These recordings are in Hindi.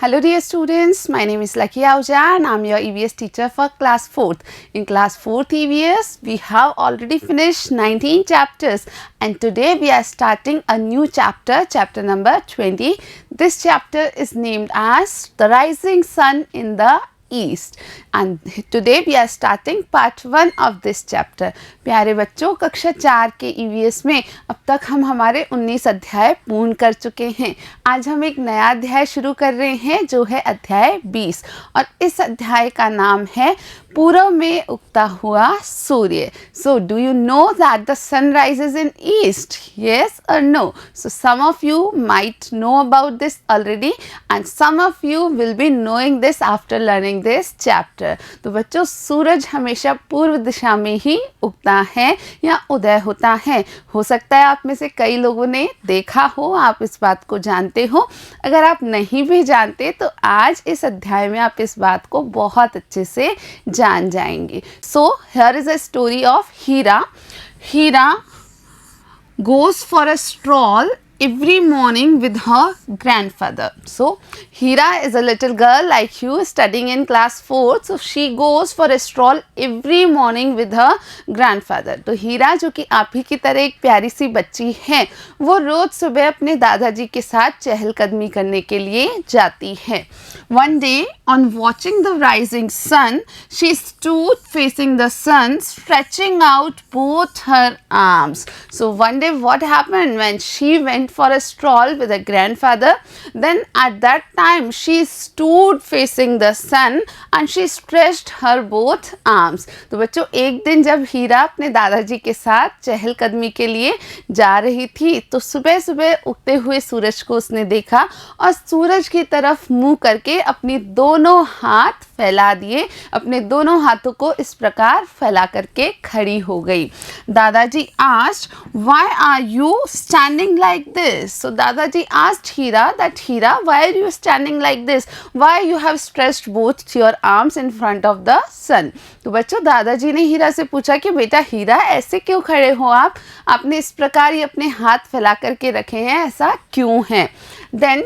Hello dear students, my name is Lucky Ahuja and I am your EVS teacher for class 4th. In class 4th EVS, we have already finished 19 chapters and today we are starting a new chapter, chapter number 20. This chapter is named as The Rising Sun in the East and today we are starting part 1 of this chapter. प्यारे बच्चों, कक्षा 4 के EVS में अब तक हम हमारे 19 अध्याय पूर्ण कर चुके हैं. आज हम एक नया अध्याय शुरू कर रहे हैं जो है अध्याय 20 और इस अध्याय का नाम है पूर्व में उगता हुआ सूर्य. So do you know that the sun rises in east? Yes or no? So some of you might know about this already and some of you will be knowing this after learning this chapter. तो बच्चों, सूरज हमेशा पूर्व दिशा में ही उगता है या उदय होता है. हो सकता है आप में से कई लोगों ने देखा हो, आप इस बात को जानते हो. अगर आप नहीं भी जानते तो आज इस अध्याय में आप इस बात को बहुत अच्छे से जान जाएंगे. So here is a story of Hira. Hira goes for a stroll every morning with her grandfather. So Hira is a little girl like you studying in class 4. So she goes for a stroll every morning with her grandfather. तो हीरा जो कि आप ही की तरह एक प्यारी सी बच्ची है, वो रोज सुबह अपने दादाजी के साथ चहलकदमी करने के लिए जाती है. One day on watching the rising sun, she stood facing the sun, stretching out both her arms. So one day what happened when she went for a stroll with her grandfather, then at that time she stood facing the sun and she stretched her both arms. तो बच्चों, एक दिन जब हीरा अपने दादाजी के साथ चहलकदमी के लिए जा रही थी तो सुबह सुबह उगते हुए सूरज को उसने देखा और सूरज की तरफ मुंह करके अपनी दोनों हाथ फैला दिए. अपने दोनों हाथों को इस प्रकार फैला करके खड़ी हो गई. दादाजी asked, "Why are you standing like this?" So Dadaji asked Hira that, Hira, why are you standing like this? Why you have stretched both your arms in front of the sun? तो बच्चों, दादाजी ने हीरा से पूछा कि बेटा हीरा, ऐसे क्यों खड़े हो आप? आपने इस प्रकार ही अपने हाथ फैला करके रखे हैं, ऐसा क्यों है? Then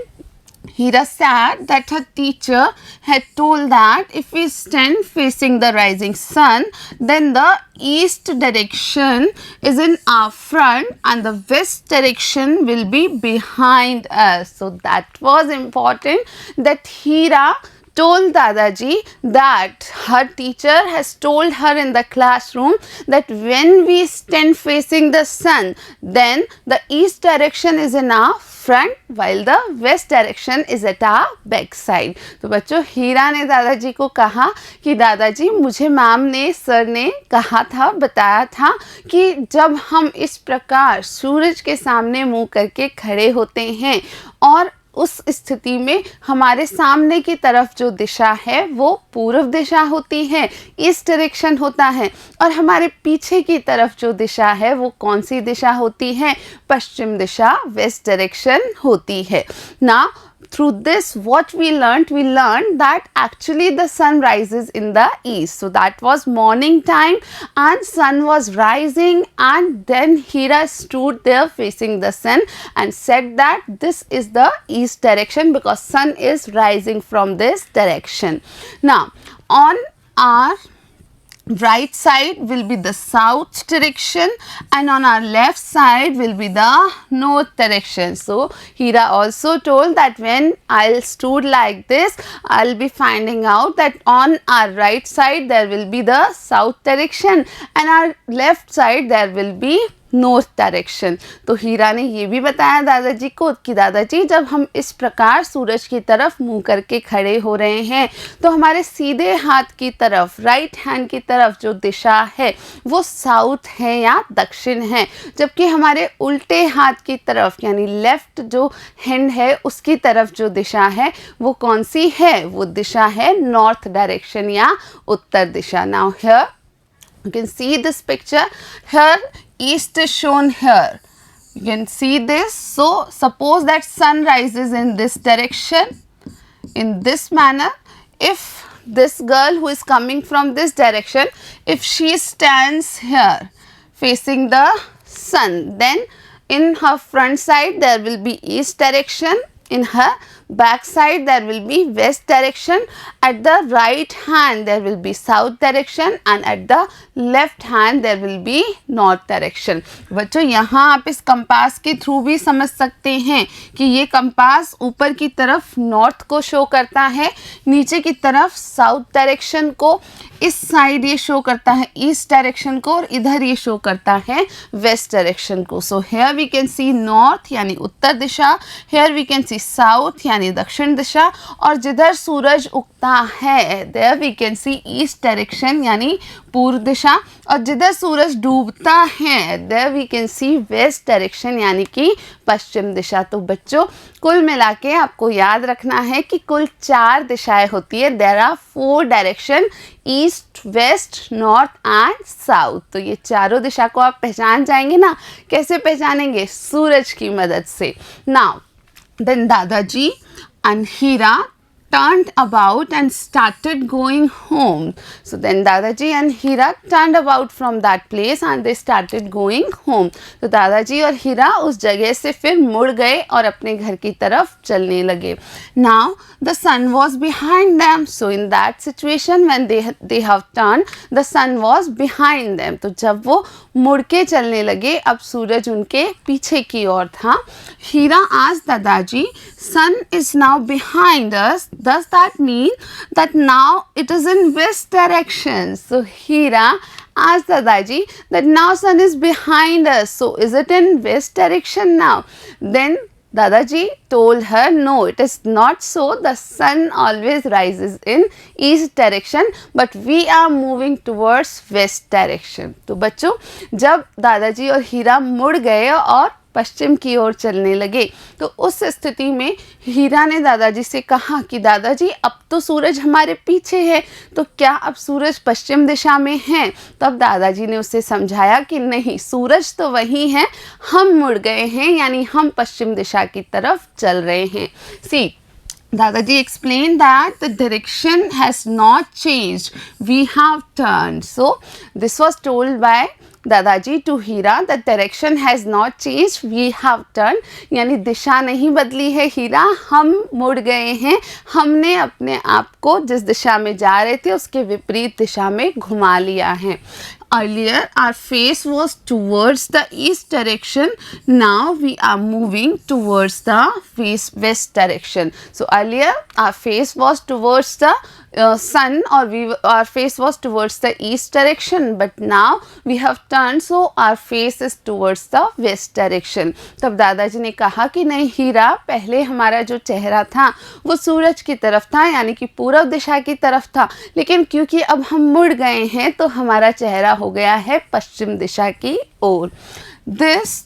Hira said that her teacher had told that if we stand facing the rising sun, then the east direction is in our front and the west direction will be behind us. So that was important that Hira told Dadaji that her teacher has told her in the classroom that when we stand facing the sun, then the east direction is in our front while the west direction is at our back side. तो बच्चों, हीरा ने दादाजी को कहा कि दादाजी, मुझे मैम ने, सर ने कहा था, बताया था कि जब हम इस प्रकार सूरज के सामने मुंह करके खड़े होते हैं और उस स्थिति में हमारे सामने की तरफ जो दिशा है वो पूर्व दिशा होती है, ईस्ट डायरेक्शन होता है, और हमारे पीछे की तरफ जो दिशा है वो कौन सी दिशा होती है? पश्चिम दिशा, वेस्ट डायरेक्शन होती है ना. Through this what we learned that actually the sun rises in the east. So that was morning time and sun was rising, and then Hira stood there facing the sun and said that this is the east direction because sun is rising from this direction. Now on our right side will be the south direction and on our left side will be the north direction. So Hira also told that when I'll stood like this, I'll be finding out that on our right side there will be the south direction and our left side there will be north direction. तो हीरा ने ये भी बताया दादाजी को कि दादाजी, जब हम इस प्रकार सूरज की तरफ मुंह करके खड़े हो रहे हैं तो हमारे सीधे हाथ की तरफ, राइट हैंड की तरफ जो दिशा है वो साउथ है या दक्षिण है, जबकि हमारे उल्टे हाथ की तरफ यानी लेफ्ट जो हैंड है उसकी तरफ जो दिशा है वो कौन सी है? वो दिशा है नॉर्थ डायरेक्शन या उत्तर दिशा. Now here you can see this picture. Here east is shown here. You can see this. So suppose that sun rises in this direction, in this manner. If this girl who is coming from this direction, if she stands here facing the sun, then in her front side there will be east direction, in her back side there will be west direction, at the right hand there will be south direction and at the left hand there will be north direction. बच्चों यहाँ आप इस कंपास के थ्रू भी समझ सकते हैं कि ये कंपास ऊपर की तरफ नॉर्थ को शो करता है, नीचे की तरफ साउथ डायरेक्शन को, इस साइड ये शो करता है ईस्ट डायरेक्शन को और इधर ये शो करता है वेस्ट डायरेक्शन को. So here we can see north यानी उत्तर दिशा, here we can see south यानी दक्षिण दिशा, और जिधर सूरज उगता है there we can see east direction यानी पूर्व दिशा, और जिधर सूरज डूबता है there we can see west direction यानी कि पश्चिम दिशा. तो बच्चों कुल मिला के आपको याद रखना है कि कुल 4 दिशाएं होती है. There are 4 direction, east, west, north and south. तो ये चारों दिशा को आप पहचान जाएंगे ना. कैसे पहचानेंगे? सूरज की मदद से. नाउ देन दादाजी and Hira turned about and started going home. So then Dadaji and Hira turned about from that place and they started going home. तो दादाजी और हीरा उस जगह से फिर मुड़ गए और अपने घर की तरफ चलने लगे. Now the sun was behind them. So in that situation when they have turned, the sun was behind them. तो जब वो मुड़ के चलने लगे अब सूरज उनके पीछे की ओर था. हीरा asked दादाजी, sun is now behind us. Does that mean that now it is in west direction? So Hira asked Dadaji that now sun is behind us. So is it in west direction now? Then Dadaji told her, no, it is not so. The sun always rises in east direction, but we are moving towards west direction. तो बच्चों जब दादाजी और हीरा मुड़ गए और पश्चिम की ओर चलने लगे तो उस स्थिति में हीरा ने दादाजी से कहा कि दादाजी अब तो सूरज हमारे पीछे है, तो क्या अब सूरज पश्चिम दिशा में है? तब दादाजी ने उसे समझाया कि नहीं, सूरज तो वही है, हम मुड़ गए हैं यानी हम पश्चिम दिशा की तरफ चल रहे हैं. सी Dadaji explained that the direction has not changed. We have turned. So this was told by Dadaji to Heera the direction has not change, we have turn, यानी दिशा नहीं बदली है हीरा, हम मुड़ गए हैं, हमने अपने आप को जिस दिशा में जा रहे थे उसके विपरीत दिशा में घुमा लिया है. Earlier our face was towards the east direction, now we are moving towards the west direction. So earlier our face was towards the sun, or our face was towards the east direction, but now we have turned, so our face is towards the west direction. तब दादाजी ने कहा कि नहीं हीरा, पहले हमारा जो चेहरा था वो सूरज की तरफ था यानी कि पूर्व दिशा की तरफ था, लेकिन क्योंकि अब हम मुड़ गए हैं तो हमारा चेहरा हो गया है पश्चिम दिशा की ओर. This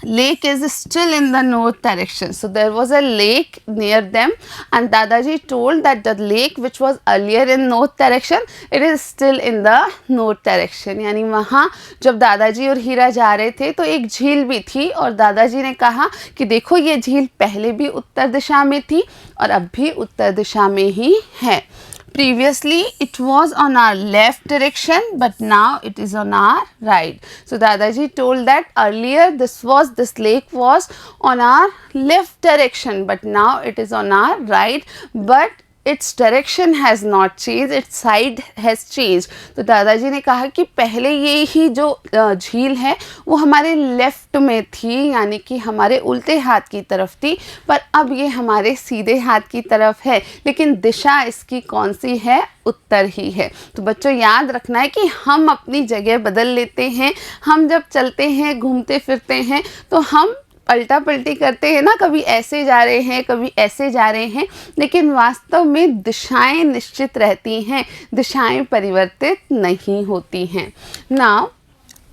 lake is still in the north direction. So there was a lake near them and Dadaji told that the lake which was earlier in north direction, it is still in the north direction. यानी वहाँ जब दादाजी और हीरा जा रहे थे तो एक झील भी थी और दादाजी ने कहा कि देखो ये झील पहले भी उत्तर दिशा में थी और अब भी उत्तर दिशा में ही है. Previously it was on our left direction, but now it is on our right. So Dadaji told that earlier this lake was on our left direction, but now it is on our right, but its direction has not changed, its side has changed. तो दादाजी ने कहा कि पहले ये ही जो झील है वो हमारे लेफ्ट में थी यानी कि हमारे उल्टे हाथ की तरफ थी, पर अब ये हमारे सीधे हाथ की तरफ है, लेकिन दिशा इसकी कौन सी है? उत्तर ही है. तो बच्चों याद रखना है कि हम अपनी जगह बदल लेते हैं, हम जब चलते हैं घूमते फिरते हैं तो हम पलटा पलटी करते हैं ना, कभी ऐसे जा रहे हैं कभी ऐसे जा रहे हैं, लेकिन वास्तव में दिशाएं निश्चित रहती हैं, दिशाएं परिवर्तित नहीं होती हैं. Now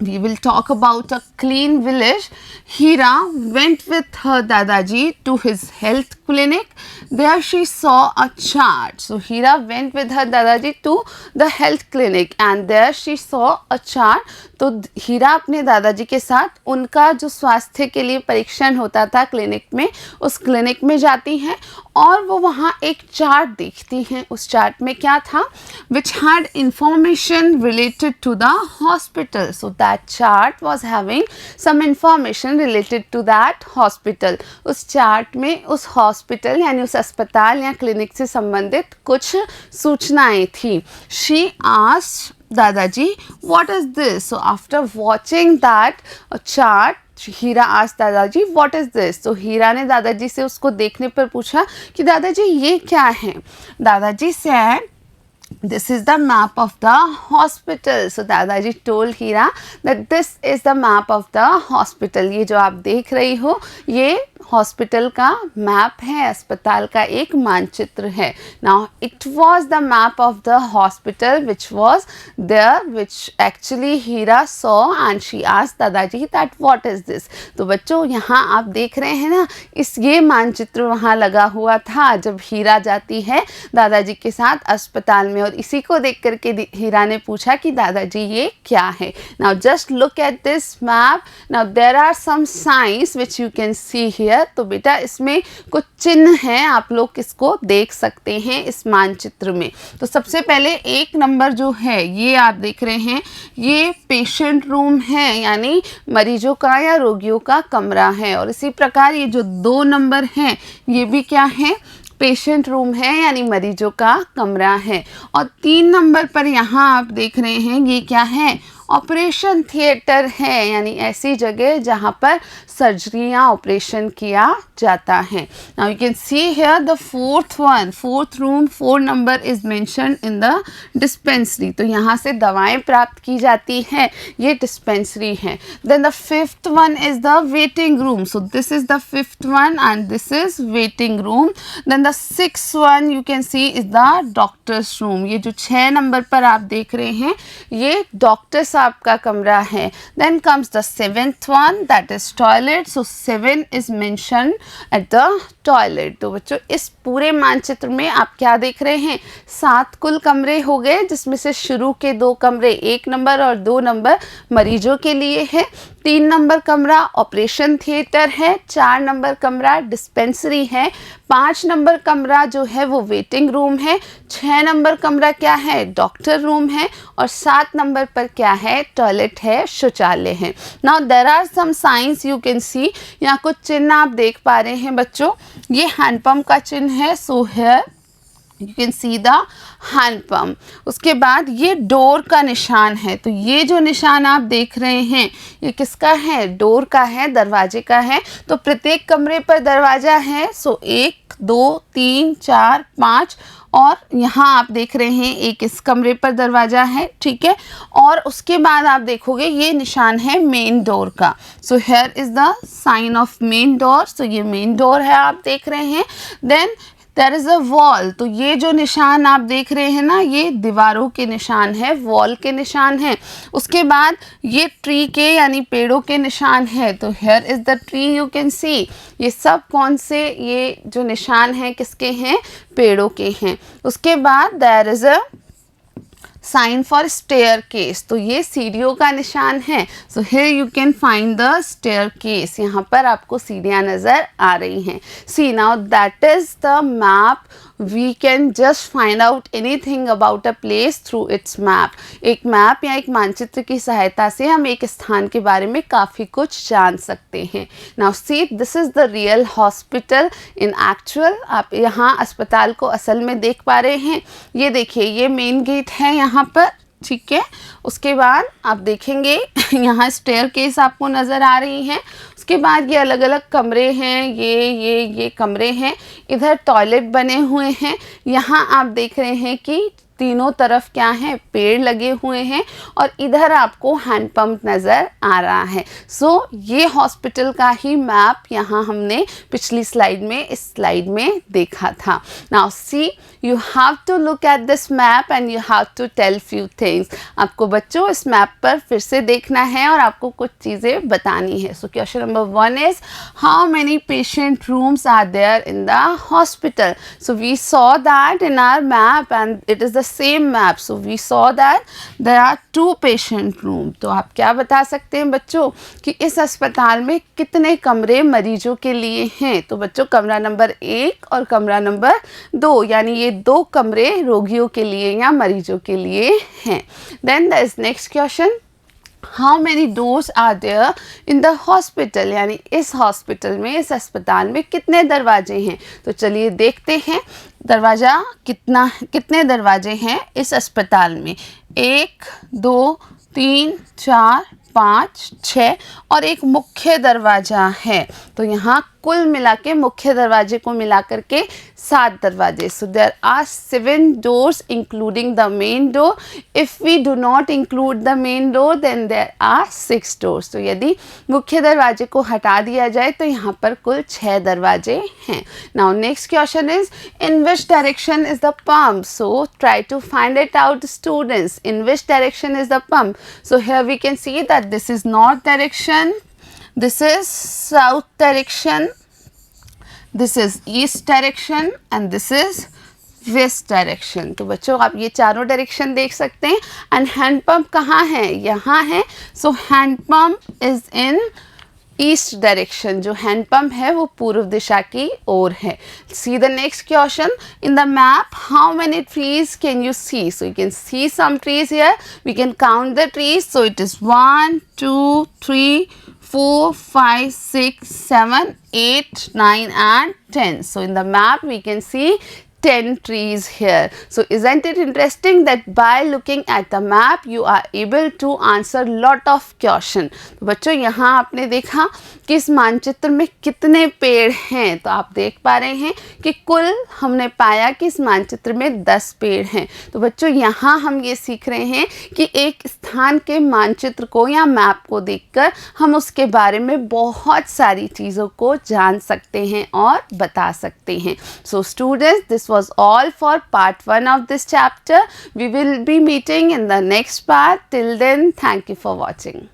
we will talk about a clean village. Hira went with her Dadaji to his health clinic. There she saw a chart. So Hira went with her Dadaji to the health clinic and there she saw a chart. तो हीरा अपने दादाजी के साथ उनका जो स्वास्थ्य के लिए परीक्षण होता था क्लिनिक में, उस क्लिनिक में जाती हैं और वो वहाँ एक चार्ट देखती हैं. उस चार्ट में क्या था? Which had information related to the hospital. So that that chart was having some information related to that hospital. उस चार्ट में उस हॉस्पिटल यानी उस अस्पताल या क्लिनिक से संबंधित कुछ सूचनाएं थी. She asked Dadaji, what is this? So after watching that chart, Heera asked Dadaji what is this. तो हीरा ने दादाजी से उसको देखने पर पूछा कि दादाजी ये क्या है. दादाजी said this is the map of the hospital. So Dadaji told Heera that this is the map of the hospital. ये जो आप देख रही हो ये हॉस्पिटल का मैप है, अस्पताल का एक मानचित्र है. Now it was the map of the hospital which was there, which actually Heera saw and she asked Dadaji that what is this. तो बच्चों यहाँ आप देख रहे हैं ना, ये मानचित्र वहाँ लगा हुआ था जब हीरा जाती है दादाजी के साथ अस्पताल में, और इसी को देख करके हीरा ने पूछा कि दादाजी ये क्या है. Now just look at this map. Now there are some signs which you can see here. तो बेटा इसमें कुछ चिन्ह हैं, आप लोग इसको देख सकते हैं इस मानचित्र में. तो सबसे पहले 1 नंबर जो है ये आप देख रहे हैं, ये पेशेंट रूम है यानी मरीजों का या रोगियों का कमरा है. और इसी प्रकार ये जो 2 नंबर हैं ये भी क्या है, पेशेंट रूम है यानी मरीजों का कमरा है. और 3 नंबर पर यहाँ आप देख रहे हैं ये क्या है, ऑपरेशन थिएटर है यानी ऐसी जगह जहाँ पर सर्जरियाँ ऑपरेशन किया जाता है. Now you can see here the fourth room 4 number is mentioned in the dispensary. तो यहाँ से दवाएं प्राप्त की जाती हैं, ये डिस्पेंसरी है. Then the 5th one is the waiting room. So this is the 5th one and this is waiting room. Then the 6th one you can see is the doctor's room. ये जो 6 नंबर पर आप देख रहे हैं ये डॉक्टर साहब का कमरा है. Then comes the 7th one that is toilet. So 7 is mentioned at the toilet. तो बच्चों इस पूरे मानचित्र में आप क्या देख रहे हैं, 7 कुल कमरे हो गए जिसमें से शुरू के 2 कमरे 1 नंबर और 2 नंबर मरीजों के लिए है. 3 नंबर कमरा ऑपरेशन थिएटर है. 4 नंबर कमरा डिस्पेंसरी है. 5 नंबर कमरा जो है वो वेटिंग रूम है. 6 नंबर कमरा क्या है, डॉक्टर रूम है. और 7 नंबर पर क्या है, टॉयलेट है, शौचालय है. Now there are some signs you can see. यहाँ कुछ चिन्ह आप देख पा रहे हैं बच्चों, ये हैंडपम्प का चिन्ह है. So here you can see the hand pump. उसके बाद ये डोर का निशान है. तो ये जो निशान आप देख रहे हैं ये किसका है, डोर का है, दरवाजे का है. तो प्रत्येक कमरे पर दरवाज़ा है. सो 1 2 3 4 5 और यहाँ आप देख रहे हैं एक इस कमरे पर दरवाज़ा है, ठीक है. और उसके बाद आप देखोगे ये निशान है मेन डोर का. So here is the sign of main door. So ये मेन डोर है आप देख रहे हैं. Then there is a wall. तो ये जो निशान आप देख रहे हैं ना ये दीवारों के निशान है, वॉल के निशान है. उसके बाद ये ट्री के यानी पेड़ों के निशान है. तो hair is the tree you can सी. ये सब कौन से, ये जो निशान हैं किसके हैं, पेड़ों के हैं. उसके बाद there is a sign for staircase. तो ये सीढ़ियों का निशान है. So here you can find the staircase. यहाँ पर आपको सीढ़ियाँ नज़र आ रही हैं. See now that is the map. We can just find out anything about a place through its map. एक मैप या एक मानचित्र की सहायता से हम एक स्थान के बारे में काफ़ी कुछ जान सकते हैं. Now see this is the real hospital in actual. आप यहाँ अस्पताल को असल में देख पा रहे हैं. ये देखिए ये मेन गेट है यहाँ पर, ठीक है. उसके बाद आप देखेंगे यहाँ स्टेयर केस आपको नज़र आ रही हैं. उसके बाद ये अलग अलग कमरे हैं, ये कमरे हैं. इधर टॉयलेट बने हुए हैं. यहाँ आप देख रहे हैं कि तीनों तरफ क्या है, पेड़ लगे हुए हैं. और इधर आपको हैंडपम्प नज़र आ रहा है. सो ये हॉस्पिटल का ही मैप यहाँ हमने पिछली स्लाइड में, इस स्लाइड में देखा था. Now see you have to look at this map and you have to tell few things. आपको बच्चों इस मैप पर फिर से देखना है और आपको कुछ चीज़ें बतानी है. So question number 1 is how many patient rooms are there in the hospital. So we saw that in our map and it is the same map. So we saw that there are 2 patient room. तो आप क्या बता सकते हैं बच्चों कि इस अस्पताल में कितने कमरे मरीजों के लिए हैं. तो बच्चों कमरा नंबर 1 और कमरा नंबर 2 यानी ये 2 कमरे रोगियों के लिए या मरीजों के लिए हैं. Then there is next question. How many doors are there in the hospital, यानी इस हॉस्पिटल में, इस अस्पताल में कितने दरवाजे हैं। तो चलिए देखते हैं दरवाज़ा कितने दरवाजे हैं इस अस्पताल में। 1 2 3 4 5 6 और एक मुख्य दरवाज़ा है। तो यहाँ कुल मिला के मुख्य दरवाजे को मिला करके 7 दरवाजे। So there are 7 doors including the main door. If we do not include the main door then there are 6 doors। तो यदि मुख्य दरवाजे को हटा दिया जाए तो यहाँ पर कुल 6 दरवाजे हैं। Now next question is in which direction is the pump? So try to find it out, students. In which direction is the pump? So here we can see that this is north direction, this is south direction, this is east direction and this is west direction. तो बच्चों आप ये चारों डायरेक्शन देख सकते हैं। एंड हैंड पंप कहाँ है? यहाँ है। So hand pump is in east direction. जो हैंड पंप है वो पूर्व दिशा की ओर है। See the next question in the map, how many trees can you see? So you can see some trees here, we can count the trees. So it is 1 2 3 4 5 6 7 8 9 and 10. So in the map we can see 10 trees here. So isn't it interesting that by looking at the map you are able to answer lot of question. तो बच्चों यहाँ आपने देखा कि इस मानचित्र में कितने पेड़ हैं। तो आप देख पा रहे हैं कि कुल हमने पाया कि इस मानचित्र में 10 पेड़ हैं। तो बच्चों यहाँ हम ये सीख रहे हैं कि एक स्थान के मानचित्र को या मैप को देखकर हम उसके बारे में बहुत सारी चीज़ों को जान सकते हैं और बता सकते हैं। So students, this was all for part 1 of this chapter. We will be meeting in the next part. Till then, thank you for watching.